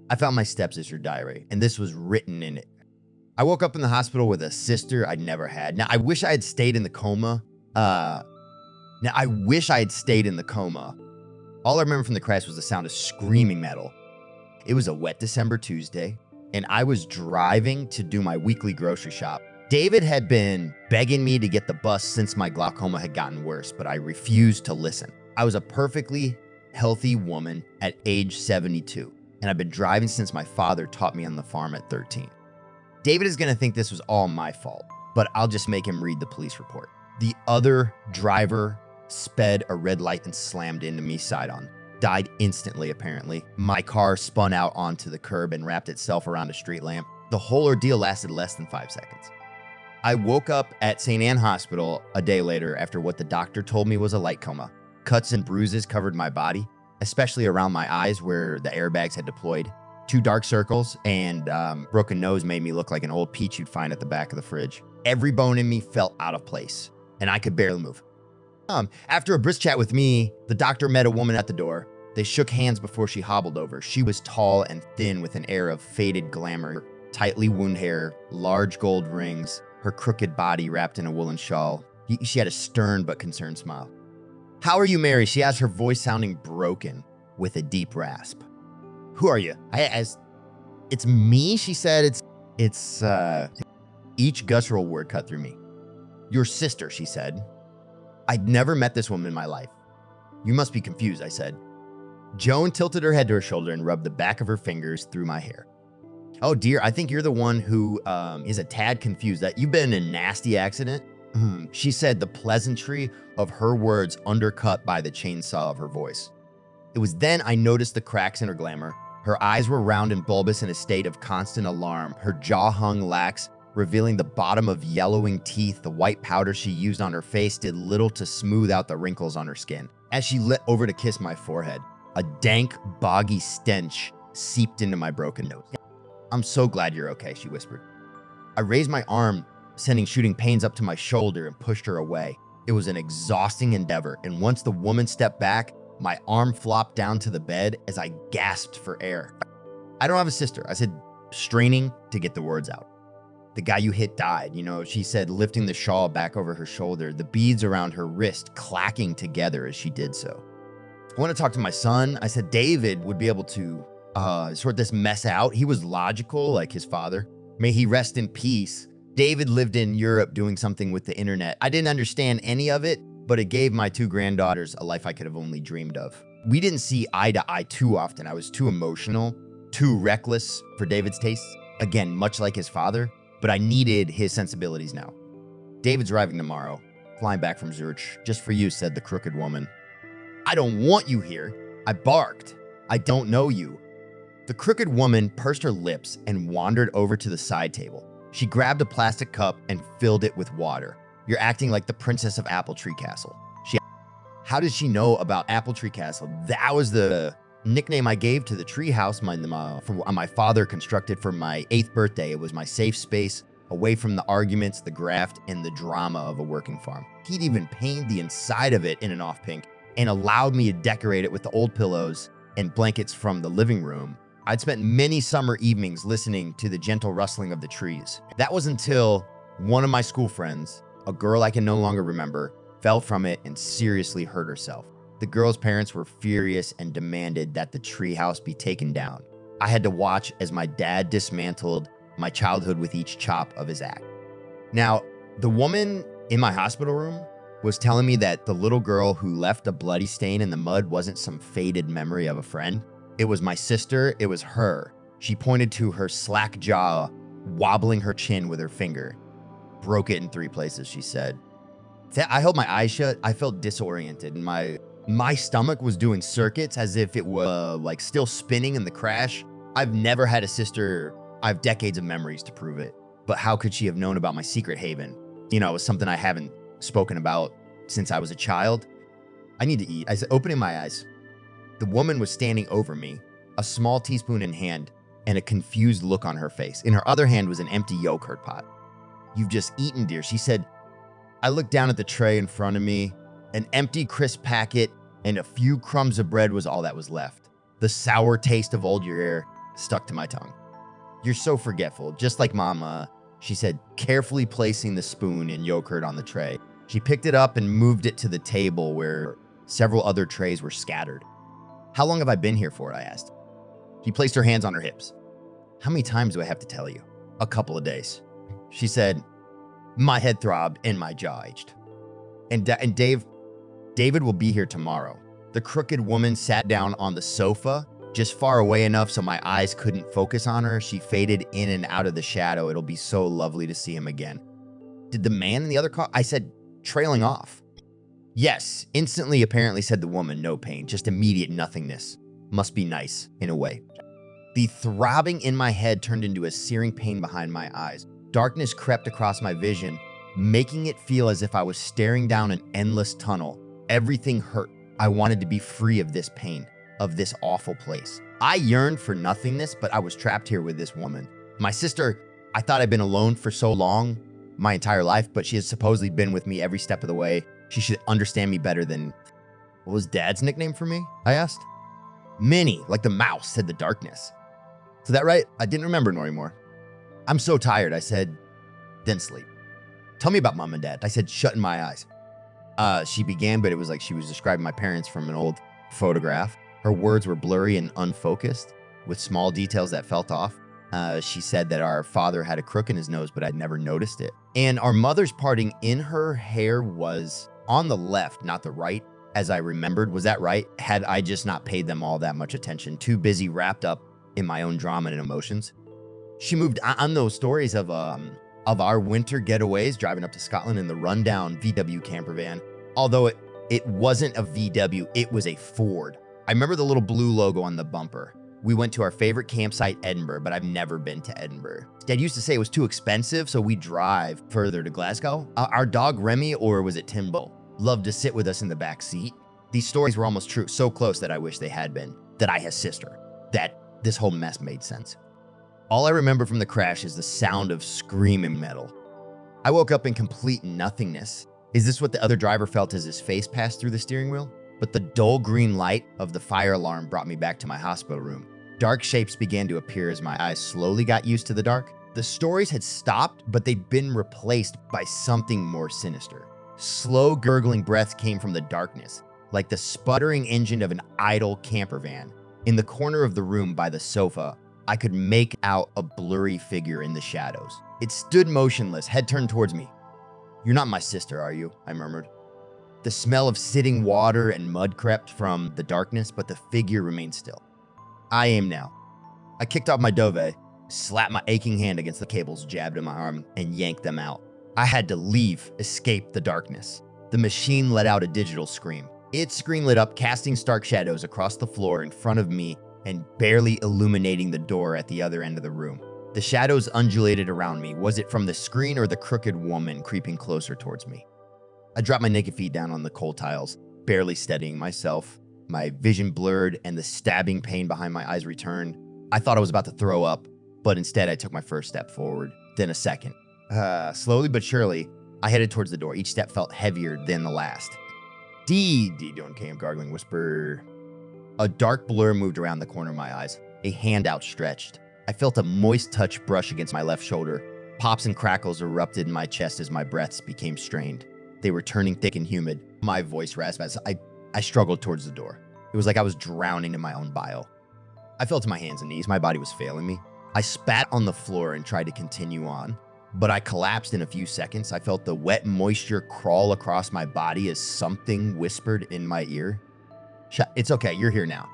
I found my stepsister's diary, and this was written in it. I woke up in the hospital with a sister I'd never had. Now, I wish I had stayed in the coma. All I remember from the crash was the sound of screaming metal. It was a wet December Tuesday, and I was driving to do my weekly grocery shop. David had been begging me to get the bus since my glaucoma had gotten worse, but I refused to listen. I was a perfectly healthy woman at age 72, and I've been driving since my father taught me on the farm at 13. David is gonna think this was all my fault, but I'll just make him read the police report. The other driver sped a red light and slammed into me side on. Died instantly, apparently. My car spun out onto the curb and wrapped itself around a street lamp. The whole ordeal lasted less than 5 seconds. I woke up at St. Anne Hospital a day later after what the doctor told me was a light coma. Cuts and bruises covered my body, especially around my eyes where the airbags had deployed. 2 dark circles and broken nose made me look like an old peach you'd find at the back of the fridge. Every bone in me felt out of place, and I could barely move. After a brisk chat with me, the doctor met a woman at the door. They shook hands before she hobbled over. She was tall and thin with an air of faded glamour, tightly wound hair, large gold rings, her crooked body wrapped in a woolen shawl. She had a stern but concerned smile. "How are you, Mary?" she asked, her voice sounding broken with a deep rasp. "Who are you?" I asked. "It's me," she said. It's each guttural word cut through me. "Your sister," she said. I'd never met this woman in my life. "You must be confused," I said. Joan tilted her head to her shoulder and rubbed the back of her fingers through my hair. "Oh dear, I think you're the one who is a tad confused. That you've been in a nasty accident," she said, the pleasantry of her words undercut by the chainsaw of her voice. It was then I noticed the cracks in her glamour. Her eyes were round and bulbous in a state of constant alarm. Her jaw hung lax, revealing the bottom of yellowing teeth. The white powder she used on her face did little to smooth out the wrinkles on her skin. As she leant over to kiss my forehead, a dank, boggy stench seeped into my broken nose. "I'm so glad you're okay," she whispered. I raised my arm, sending shooting pains up to my shoulder, and pushed her away. It was an exhausting endeavor, and once the woman stepped back, my arm flopped down to the bed as I gasped for air. "I don't have a sister," I said, straining to get the words out. "The guy you hit died," she said, lifting the shawl back over her shoulder, the beads around her wrist clacking together as she did so. "I want to talk to my son," I said. "David would be able to sort this mess out. He was logical like his father. May he rest in peace. David lived in Europe doing something with the internet. I didn't understand any of it, but it gave my 2 granddaughters a life I could have only dreamed of. We didn't see eye to eye too often. I was too emotional, too reckless for David's tastes. Again, much like his father, but I needed his sensibilities now. David's arriving tomorrow, flying back from Zurich. Just for you," said the crooked woman. "I don't want you here," I barked. "I don't know you." The crooked woman pursed her lips and wandered over to the side table. She grabbed a plastic cup and filled it with water. "You're acting like the princess of Apple Tree Castle." How did she know about Apple Tree Castle? That was the nickname I gave to the tree house my father constructed for my 8th birthday. It was my safe space, away from the arguments, the graft, and the drama of a working farm. He'd even painted the inside of it in an off pink and allowed me to decorate it with the old pillows and blankets from the living room. I'd spent many summer evenings listening to the gentle rustling of the trees. That was until one of my school friends, a girl I can no longer remember, fell from it and seriously hurt herself. The girl's parents were furious and demanded that the treehouse be taken down. I had to watch as my dad dismantled my childhood with each chop of his axe. Now, the woman in my hospital room was telling me that the little girl who left a bloody stain in the mud wasn't some faded memory of a friend. It was my sister. It was her. She pointed to her slack jaw, wobbling her chin with her finger. "Broke it in 3 places," she said. I held my eyes shut. I felt disoriented, and my stomach was doing circuits as if it was like still spinning in the crash. I've never had a sister. I have decades of memories to prove it. But how could she have known about my secret haven? It was something I haven't spoken about since I was a child. "I need to eat," I said, opening my eyes. The woman was standing over me, a small teaspoon in hand, and a confused look on her face. In her other hand was an empty yogurt pot. "You've just eaten, dear," she said. I looked down at the tray in front of me. An empty crisp packet and a few crumbs of bread was all that was left. The sour taste of old year stuck to my tongue. You're so forgetful, just like Mama, she said, carefully placing the spoon and yogurt on the tray. She picked it up and moved it to the table where several other trays were scattered. How long have I been here for? I asked. She placed her hands on her hips. How many times do I have to tell you? A couple of days. She said. My head throbbed and my jaw ached. And David will be here tomorrow. The crooked woman sat down on the sofa, just far away enough so my eyes couldn't focus on her. She faded in and out of the shadow. It'll be so lovely to see him again. Did the man in the other car? I said, trailing off. Yes, instantly, apparently, said the woman. No pain, just immediate nothingness. Must be nice, in a way. The throbbing in my head turned into a searing pain behind my eyes. Darkness crept across my vision, making it feel as if I was staring down an endless tunnel. Everything hurt. I wanted to be free of this pain, of this awful place. I yearned for nothingness, but I was trapped here with this woman. My sister, I thought I'd been alone for so long, my entire life, but she has supposedly been with me every step of the way. She should understand me better than... What was Dad's nickname for me? I asked. Minnie, like the mouse, said the darkness. Is that right? I didn't remember no anymore. I'm so tired, I said, then sleep. Tell me about Mom and Dad, I said, shutting my eyes. She began, but it was like she was describing my parents from an old photograph. Her words were blurry and unfocused, with small details that felt off. She said that our father had a crook in his nose, but I'd never noticed it. And our mother's parting in her hair was on the left, not the right, as I remembered. Was that right? Had I just not paid them all that much attention, too busy wrapped up in my own drama and emotions? She moved on those stories of our winter getaways, driving up to Scotland in the rundown VW camper van. Although it wasn't a VW, it was a Ford. I remember the little blue logo on the bumper. We went to our favorite campsite, Edinburgh, but I've never been to Edinburgh. Dad used to say it was too expensive, so we drive further to Glasgow. Our dog Remy, or was it Timbo, loved to sit with us in the back seat. These stories were almost true, so close that I wish they had been, that I had sister, that this whole mess made sense. All I remember from the crash is the sound of screaming metal. I woke up in complete nothingness. Is this what the other driver felt as his face passed through the steering wheel? But the dull green light of the fire alarm brought me back to my hospital room. Dark shapes began to appear as my eyes slowly got used to the dark. The stories had stopped, but they'd been replaced by something more sinister. Slow gurgling breaths came from the darkness, like the sputtering engine of an idle camper van. In the corner of the room by the sofa, I could make out a blurry figure in the shadows. It stood motionless, head turned towards me. You're not my sister, are you? I murmured. The smell of sitting water and mud crept from the darkness, but the figure remained still. I am now. I kicked off my dove, slapped my aching hand against the cables jabbed in my arm, and yanked them out. I had to leave, escape the darkness. The machine let out a digital scream. Its screen lit up, casting stark shadows across the floor in front of me and barely illuminating the door at the other end of the room. The shadows undulated around me. Was it from the screen or the crooked woman creeping closer towards me? I dropped my naked feet down on the cold tiles, barely steadying myself. My vision blurred and the stabbing pain behind my eyes returned. I thought I was about to throw up, but instead I took my first step forward, then a second. Slowly but surely, I headed towards the door. Each step felt heavier than the last. Don't came gargling whisper. A dark blur moved around the corner of my eyes, a hand outstretched. I felt a moist touch brush against my left shoulder. Pops and crackles erupted in my chest as my breaths became strained. They were turning thick and humid. My voice rasped as I struggled towards the door. It was like I was drowning in my own bile. I fell to my hands and knees. My body was failing me. I spat on the floor and tried to continue on, but I collapsed in a few seconds. I felt the wet moisture crawl across my body as something whispered in my ear. It's okay, you're here now.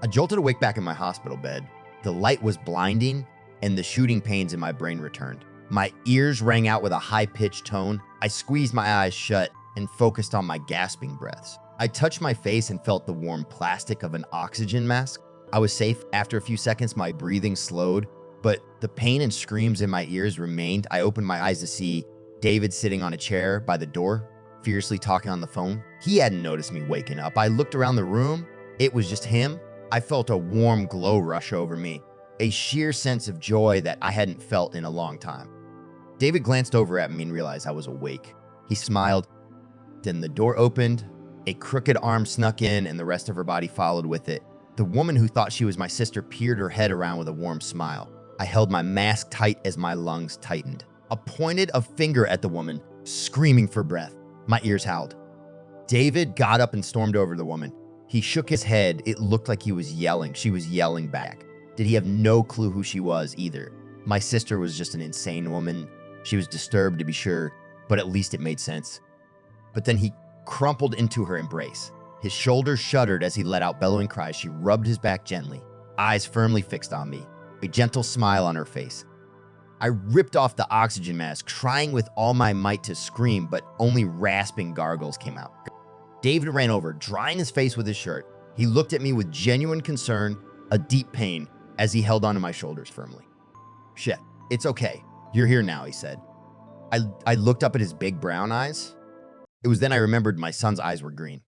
I jolted awake back in my hospital bed. The light was blinding and the shooting pains in my brain returned. My ears rang out with a high-pitched tone. I squeezed my eyes shut and focused on my gasping breaths. I touched my face and felt the warm plastic of an oxygen mask. I was safe. After a few seconds, my breathing slowed, but the pain and screams in my ears remained. I opened my eyes to see David sitting on a chair by the door, fiercely talking on the phone. He hadn't noticed me waking up. I looked around the room. It was just him. I felt a warm glow rush over me, a sheer sense of joy that I hadn't felt in a long time. David glanced over at me and realized I was awake. He smiled. Then the door opened. A crooked arm snuck in and the rest of her body followed with it. The woman who thought she was my sister peered her head around with a warm smile. I held my mask tight as my lungs tightened. I pointed a finger at the woman, screaming for breath. My ears howled. David got up and stormed over the woman. He shook his head. It looked like he was yelling. She was yelling back. Did he have no clue who she was either? My sister was just an insane woman. She was disturbed, to be sure, but at least it made sense. But then he crumpled into her embrace. His shoulders shuddered as he let out bellowing cries. She rubbed his back gently, eyes firmly fixed on me, a gentle smile on her face. I ripped off the oxygen mask, trying with all my might to scream, but only rasping gargles came out. David ran over, drying his face with his shirt. He looked at me with genuine concern, a deep pain, as he held onto my shoulders firmly. "Shit, it's okay. You're here now," he said. I looked up at his big brown eyes. It was then I remembered my son's eyes were green.